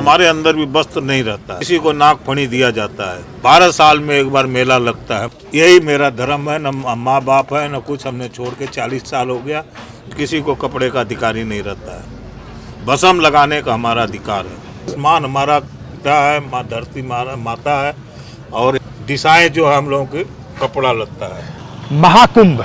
हमारे अंदर भी वस्त्र नहीं रहता है, किसी को नाक फणी दिया जाता है। 12 साल में एक बार मेला लगता है। यही मेरा धर्म है। न माँ बाप है न कुछ, हमने छोड़ के 40 साल हो गया। किसी को कपड़े का अधिकार ही नहीं रहता है। भस्म लगाने का हमारा अधिकार है। आसमान हमारा पिता है, माँ धरती माता है, और दिशाएं जो है हम लोगों की कपड़ा लगता है। महाकुंभ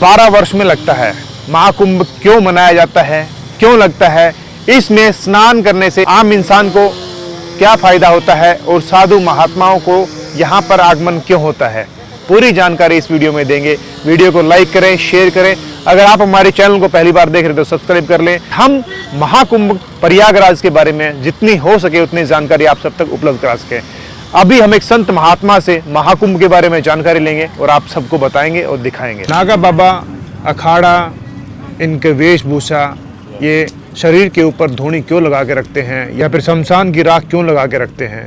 12 वर्ष में लगता है। महाकुंभ क्यों मनाया जाता है, क्यों लगता है, इसमें स्नान करने से आम इंसान को क्या फायदा होता है और साधु महात्माओं को यहाँ पर आगमन क्यों होता है, पूरी जानकारी इस वीडियो में देंगे। वीडियो को लाइक करें, शेयर करें। अगर आप हमारे चैनल को पहली बार देख रहे हैं तो सब्सक्राइब कर लें। हम महाकुंभ प्रयागराज के बारे में जितनी हो सके उतनी जानकारी आप सब तक उपलब्ध करा सकें। अभी हम एक संत महात्मा से महाकुंभ के बारे में जानकारी लेंगे और आप सबको बताएंगे और दिखाएंगे। नागा बाबा, अखाड़ा, इनके वेशभूषा, ये शरीर के ऊपर धूनी क्यों लगा के रखते हैं या फिर शमशान की राख क्यों लगा के रखते हैं,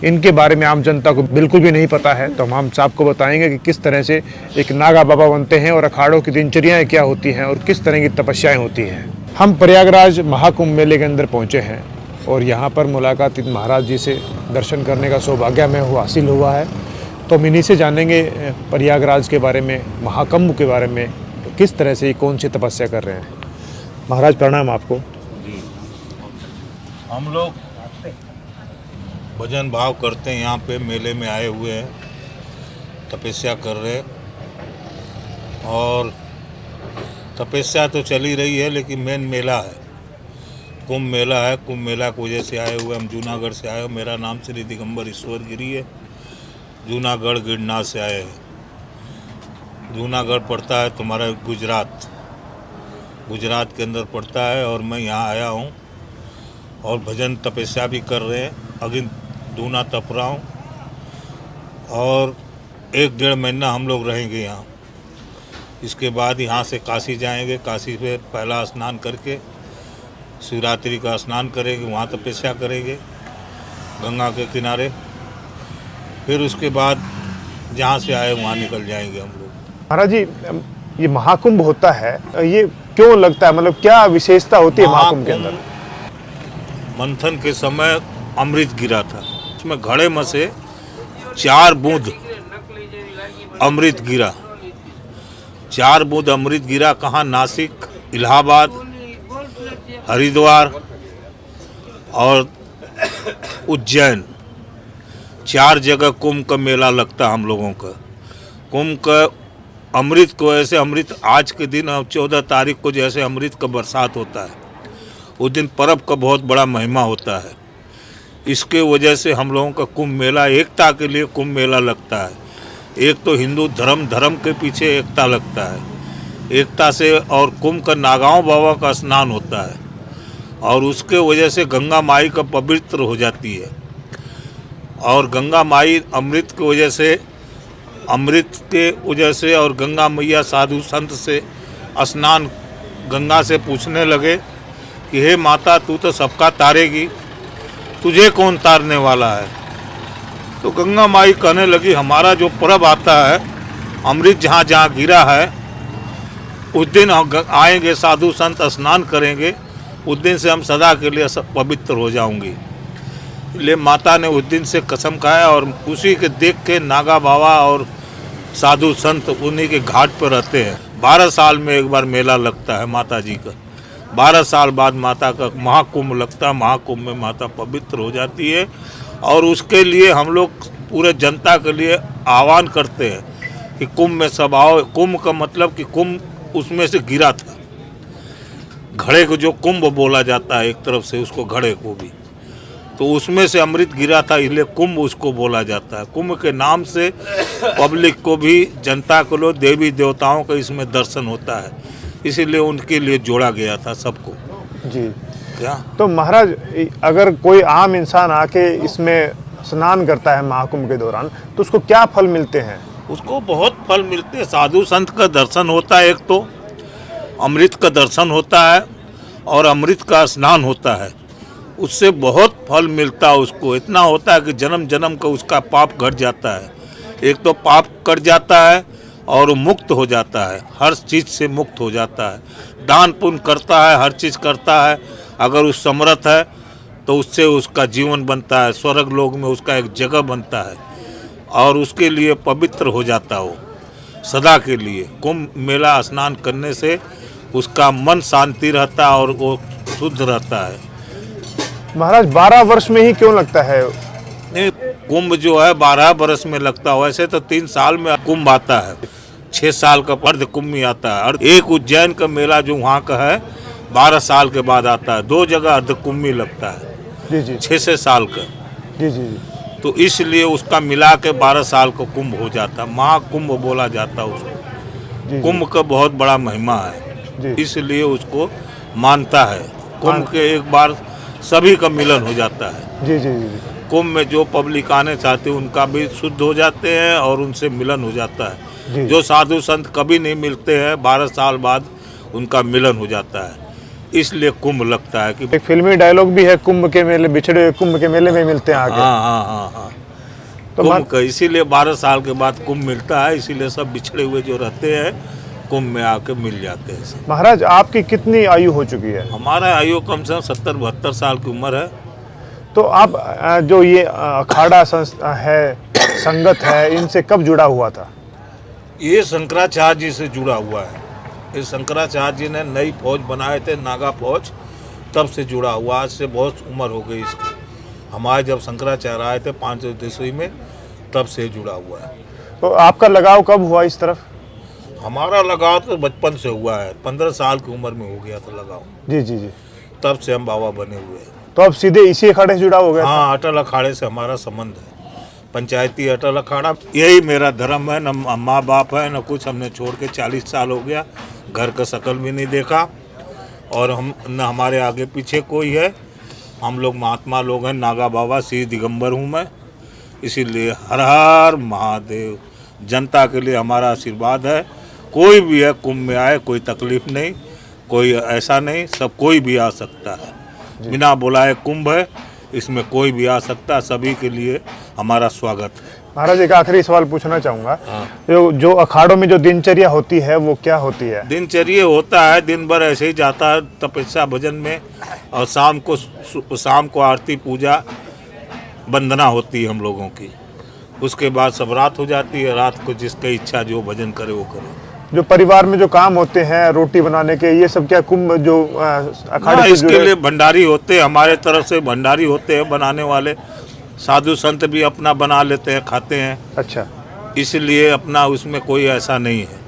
इनके बारे में आम जनता को बिल्कुल भी नहीं पता है। तो हम आपको बताएंगे कि किस तरह से एक नागा बाबा बनते हैं और अखाड़ों की दिनचर्याएँ क्या होती हैं और किस तरह की तपस्याएँ होती हैं। हम प्रयागराज महाकुंभ मेले के अंदर पहुँचे हैं और यहाँ पर मुलाकात इन महाराज जी से दर्शन करने का सौभाग्य हमें हासिल हुआ है। तो हम इन्हीं से जानेंगे प्रयागराज के बारे में, महाकुंभ के बारे में, किस तरह से कौन सी तपस्या कर रहे हैं। महाराज प्रणाम आपको। जी, हम लोग भजन भाव करते हैं, यहाँ पे मेले में आए हुए हैं, तपस्या कर रहे हैं। और तपस्या तो चली रही है, लेकिन मेन मेला है, कुंभ मेला है। कुंभ मेला की वजह से आए हुए हम जूनागढ़ से आए। मेरा नाम श्री दिगंबर ईश्वर गिरी है। जूनागढ़ गिरनार से आए हैं। जूनागढ़ पड़ता है तुम्हारा गुजरात के अंदर पड़ता है, और मैं यहाँ आया हूँ और भजन तपस्या भी कर रहे हैं। अगिन दूना तप रहा हूँ और 1-1.5 महीना हम लोग रहेंगे यहाँ। इसके बाद यहाँ से काशी जाएंगे। काशी पे पहला स्नान करके शिवरात्रि का स्नान करेंगे, वहाँ तपस्या करेंगे गंगा के किनारे। फिर उसके बाद जहाँ से आए वहाँ निकल जाएंगे हम लोग। महाराज जी, ये महाकुंभ होता है, ये क्यों लगता है, मतलब क्या विशेषता होती है महाकुंभ के अंदर? मंथन के समय अमृत गिरा था, उसमें घड़े में से 4 बूंद अमृत गिरा। 4 बूंद अमृत गिरा। कहाँ? नासिक, इलाहाबाद, हरिद्वार और उज्जैन, 4 जगह कुंभ का मेला लगता है हम लोगों का। कुंभ का अमृत को ऐसे, अमृत आज के दिन 14 तारीख को जैसे अमृत का बरसात होता है, उस दिन पर्व का बहुत बड़ा महिमा होता है। इसके वजह से हम लोगों का कुंभ मेला, एकता के लिए कुंभ मेला लगता है। एक तो हिंदू धर्म के पीछे एकता लगता है, एकता से। और कुंभ का नागांव बाबा का स्नान होता है और उसके वजह से गंगा माई का पवित्र हो जाती है। और गंगा माई अमृत की वजह से, अमृत के वजह से, और गंगा मैया साधु संत से स्नान गंगा से पूछने लगे कि हे माता, तू तो सबका तारेगी, तुझे कौन तारने वाला है? तो गंगा माई कहने लगी, हमारा जो पर्व आता है, अमृत जहाँ जहाँ गिरा है, उस दिन आएंगे साधु संत, स्नान करेंगे, उस दिन से हम सदा के लिए पवित्र हो जाऊंगी। इसलिए माता ने उस दिन से कसम खाया और उसी के देख के नागा बाबा और साधु संत उन्हीं के घाट पर रहते हैं। 12 साल में एक बार मेला लगता है माता जी का। 12 साल बाद माता का महाकुंभ लगता है। महाकुंभ में माता पवित्र हो जाती है और उसके लिए हम लोग पूरे जनता के लिए आह्वान करते हैं कि कुंभ में सब आओ। कुंभ का मतलब कि कुंभ उसमें से गिरा था, घड़े को जो कुंभ बोला जाता है एक तरफ से, उसको घड़े को भी, तो उसमें से अमृत गिरा था, इसलिए कुंभ उसको बोला जाता है। कुंभ के नाम से पब्लिक को भी, जनता को, लोग देवी देवताओं का इसमें दर्शन होता है, इसीलिए उनके लिए जोड़ा गया था सबको। जी क्या तो महाराज, अगर कोई आम इंसान आके इसमें स्नान करता है महाकुंभ के दौरान, तो उसको क्या फल मिलते हैं? उसको बहुत फल मिलते हैं। साधु संत का दर्शन होता है, एक तो अमृत का दर्शन होता है और अमृत का स्नान होता है, उससे बहुत फल मिलता है उसको। इतना होता है कि जन्म जन्म का उसका पाप घट जाता है। एक तो पाप कट जाता है और मुक्त हो जाता है, हर चीज़ से मुक्त हो जाता है। दान पुण्य करता है, हर चीज़ करता है। अगर उस समर्थ है तो उससे उसका जीवन बनता है, स्वर्ग लोक में उसका एक जगह बनता है और उसके लिए पवित्र हो जाता हो सदा के लिए। कुंभ मेला स्नान करने से उसका मन शांति रहता है और वो शुद्ध रहता है। महाराज 12 वर्ष में ही क्यों लगता है? नहीं, कुंभ जो है 12 बरस में लगता है, वैसे तो 3 साल में कुंभ आता है, 6 साल का अर्ध कुंभ ही आता है। और एक उज्जैन का मेला जो वहाँ का है 12 साल के बाद आता है। 2 जगह अर्ध कुंभ ही लगता है जी जी 6 साल का। जी जी जी तो इसलिए उसका मिला के 12 साल का कुंभ हो जाता है, महाकुंभ बोला जाता है उसको। जी कुंभ का बहुत बड़ा महिमा है, जी इसलिए उसको मानता है। कुंभ के एक बार सभी का मिलन हो जाता है। जी जी जी जी कुंभ में जो पब्लिक आने चाहते हैं उनका भी शुद्ध हो जाते हैं और उनसे मिलन हो जाता है। जी। जो साधु संत कभी नहीं मिलते हैं 12 साल बाद उनका मिलन हो जाता है, इसलिए कुंभ लगता है कि एक फिल्मी डायलॉग भी है, कुंभ के मेले बिछड़े हुए कुंभ के मेले में मिलते हैं आगे। हाँ। तो कुंभ का इसीलिए 12 साल के बाद कुंभ मिलता है, इसीलिए सब बिछड़े हुए जो रहते हैं कुंभ में आके मिल जाते हैं सब। महाराज आपकी कितनी आयु हो चुकी है? हमारा आयु कम से कम 70-72 साल की उम्र है। तो आप जो ये अखाड़ा संस्था है, संगत है, इनसे कब जुड़ा हुआ था? ये शंकराचार्य जी से जुड़ा हुआ है। ये शंकराचार्य जी ने नई फौज बनाए थे, नागा फौज, तब से जुड़ा हुआ। आज से बहुत उम्र हो गई इसकी। हमारे जब शंकराचार्य आए थे 500 ईस्वी में, तब से जुड़ा हुआ है। तो आपका लगाव कब हुआ इस तरफ? हमारा लगाव तो बचपन से हुआ है, 15 साल की उम्र में हो गया था लगाव। जी जी जी तब से हम बाबा बने हुए हैं। तो अब सीधे इसी अखाड़े से जुड़ा हो गया? हाँ, अटल अखाड़े से हमारा संबंध है, पंचायती अटल अखाड़ा। यही मेरा धर्म है, न माँ बाप है न कुछ। हमने छोड़ के 40 साल हो गया, घर का शकल भी नहीं देखा और हम न हमारे आगे पीछे कोई है। हम लोग महात्मा लोग हैं, नागा बाबा श्री दिगंबर हूँ मैं, इसीलिए हर हर महादेव। जनता के लिए हमारा आशीर्वाद है। कोई भी है कुंभ में आए, कोई तकलीफ नहीं, कोई ऐसा नहीं, सब कोई भी आ सकता है। बिना बुलाए कुंभ है, इसमें कोई भी आ सकता है, सभी के लिए हमारा स्वागत है। महाराज एक आखिरी सवाल पूछना चाहूँगा। हाँ। जो अखाड़ों में जो दिनचर्या होती है वो क्या होती है? दिनचर्या होता है, दिन भर ऐसे ही जाता है तपस्या भजन में, और शाम को आरती पूजा वंदना होती है हम लोगों की। उसके बाद सब रात हो जाती है। रात को जिसकी इच्छा जो भजन करे वो करे। जो परिवार में जो काम होते हैं रोटी बनाने के, ये सब क्या कुंभ जो अखाड़े हाँ, से इसके जुड़े? लिए भंडारी होते हैं, हमारे तरफ से भंडारी होते हैं बनाने वाले। साधु संत भी अपना बना लेते हैं, खाते हैं, अच्छा। इसलिए अपना उसमें कोई ऐसा नहीं है।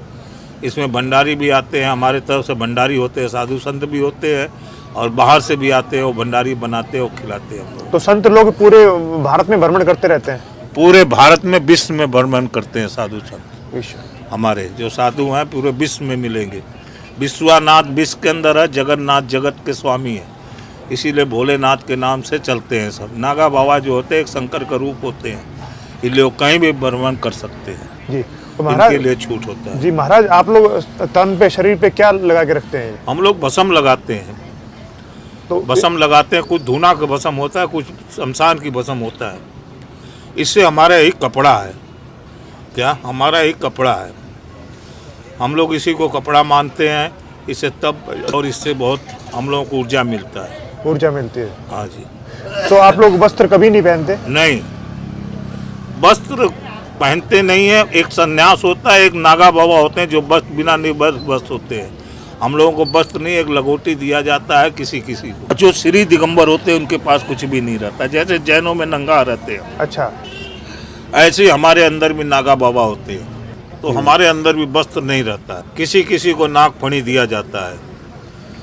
इसमें भंडारी भी आते हैं, हमारे तरफ से भंडारी होते हैं, साधु संत भी होते हैं और बाहर से भी आते हैं, वो भंडारी बनाते हैं और खिलाते हैं हम लोग। तो संत लोग पूरे भारत में भ्रमण करते रहते हैं? पूरे भारत में, विश्व में भ्रमण करते हैं साधु संत। विश्व हमारे जो साधु हैं पूरे विश्व में मिलेंगे। विश्वनाथ विश्व के अंदर है, जगन्नाथ जगत के स्वामी है, इसीलिए भोलेनाथ के नाम से चलते हैं सब। नागा बाबा जो होते हैं एक शंकर का रूप होते हैं, इसलिए वो कहीं भी भ्रमण कर सकते हैं। जी। तो महाराज इनके लिए छूट होता है। जी महाराज, आप लोग तन पे शरीर पे क्या लगा के रखते हैं? हम लोग भस्म लगाते हैं। तो भस्म लगाते हैं, कुछ धूना का भस्म होता है, कुछ शमशान की भस्म होता है। इससे हमारा एक कपड़ा है, क्या हमारा एक कपड़ा है, हम लोग इसी को कपड़ा मानते हैं। इससे तब और इससे बहुत हम लोगों को ऊर्जा मिलता है। ऊर्जा मिलती है। हाँ जी। तो आप लोग वस्त्र कभी नहीं पहनते? नहीं, वस्त्र पहनते नहीं है। एक सन्यास होता है, एक नागा बाबा होते हैं जो वस्त्र बिना वस्त्र होते हैं। हम लोगों को वस्त्र नहीं, एक लगोटी दिया जाता है किसी किसी को। जो श्री दिगंबर होते हैं उनके पास कुछ भी नहीं रहता, जैसे जैनों में नंगा रहते हैं, अच्छा। ऐसे ही हमारे अंदर भी नागा बाबा होते हैं। तो हमारे अंदर भी वस्त्र नहीं रहता। किसी किसी को नाग फणी दिया जाता है,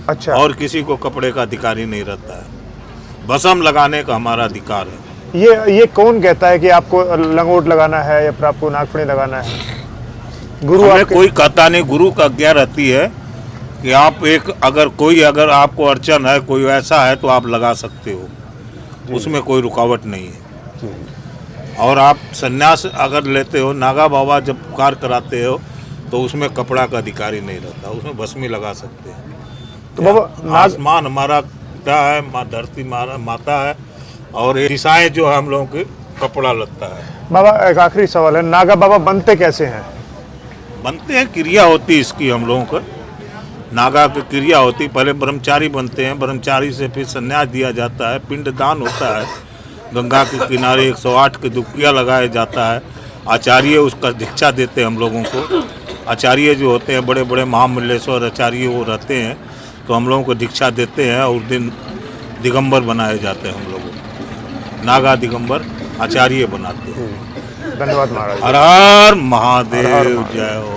अच्छा। और किसी को कपड़े का अधिकार ही नहीं रहता है। भस्म लगाने का हमारा अधिकार है। ये कौन कहता है कि आपको लंगोट लगाना है या फिर आपको नागफणी लगाना है? गुरु हमें आपके? कोई कहता नहीं, गुरु का आज्ञा रहती है कि आप अगर आपको अड़चन है, कोई ऐसा है तो आप लगा सकते हो, उसमें कोई रुकावट नहीं है। जी। और आप संन्यास अगर लेते हो, नागा बाबा जब पुकार कराते हो, तो उसमें कपड़ा का अधिकार ही नहीं रहता, उसमें भस्मी लगा सकते हैं। तो बाबा आसमान हमारा पिता है, माँ धरती माता है, और ये दिशाएं जो है हम लोगों की कपड़ा लगता है। बाबा एक आखिरी सवाल है, नागा बाबा बनते कैसे हैं? बनते हैं, क्रिया होती है इसकी हम लोगों को। नागा की क्रिया होती, पहले ब्रह्मचारी बनते हैं, ब्रह्मचारी से फिर संन्यास दिया जाता है, पिंडदान होता है, गंगा के किनारे 108 की डुबकियाँ लगाया जाता है, आचार्य उसका दीक्षा देते हैं हम लोगों को। आचार्य जो होते हैं बड़े बड़े महामल्लेश्वर आचार्य वो रहते हैं, तो हम लोगों को दीक्षा देते हैं और दिन दिगंबर बनाए जाते हैं हम लोगों को, नागा दिगंबर आचार्य बनाते हैं। धन्यवाद महाराज। हर हर महादेव, हर हर महादेव। जय हो।